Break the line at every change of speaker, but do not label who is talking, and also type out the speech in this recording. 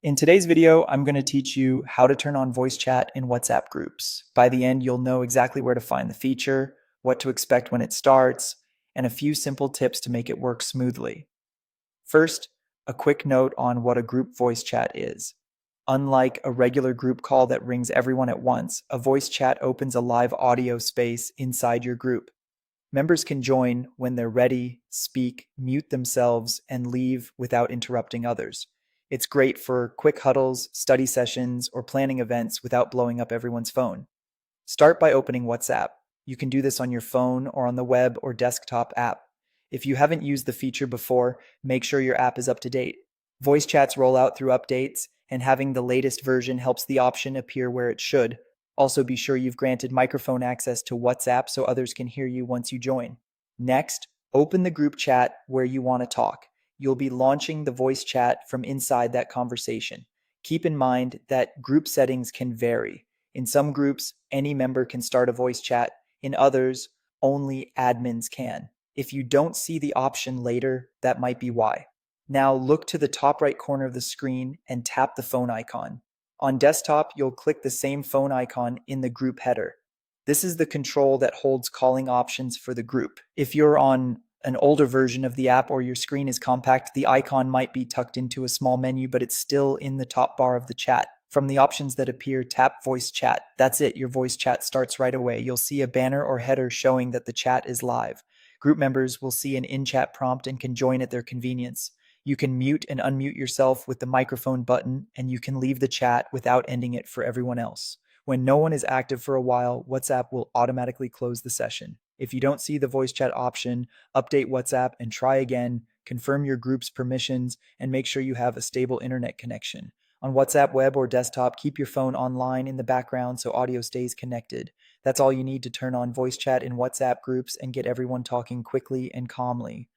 In today's video, I'm going to teach you how to turn on voice chat in WhatsApp groups. By the end, you'll know exactly where to find the feature, what to expect when it starts, and a few simple tips to make it work smoothly. First, a quick note on what a group voice chat is. Unlike a regular group call that rings everyone at once, a voice chat opens a live audio space inside your group. Members can join when they're ready, speak, mute themselves, and leave without interrupting others. It's great for quick huddles, study sessions, or planning events without blowing up everyone's phone. Start by opening WhatsApp. You can do this on your phone or on the web or desktop app. If you haven't used the feature before, make sure your app is up to date. Voice chats roll out through updates, and having the latest version helps the option appear where it should. Also, be sure you've granted microphone access to WhatsApp so others can hear you once you join. Next, open the group chat where you want to talk. You'll be launching the voice chat from inside that conversation. Keep in mind that group settings can vary. In some groups, any member can start a voice chat. In others, only admins can. If you don't see the option later, that might be why. Now look to the top right corner of the screen and tap the phone icon. On desktop, you'll click the same phone icon in the group header. This is the control that holds calling options for the group. If you're on an older version of the app or your screen is compact, the icon might be tucked into a small menu, but it's still in the top bar of the chat. From the options that appear, tap voice chat. That's it, your voice chat starts right away. You'll see a banner or header showing that the chat is live. Group members will see an in-chat prompt and can join at their convenience. You can mute and unmute yourself with the microphone button, and you can leave the chat without ending it for everyone else. When no one is active for a while, WhatsApp will automatically close the session. If you don't see the voice chat option, update WhatsApp and try again, confirm your group's permissions, and make sure you have a stable internet connection. On WhatsApp web or desktop, keep your phone online in the background so audio stays connected. That's all you need to turn on voice chat in WhatsApp groups and get everyone talking quickly and calmly.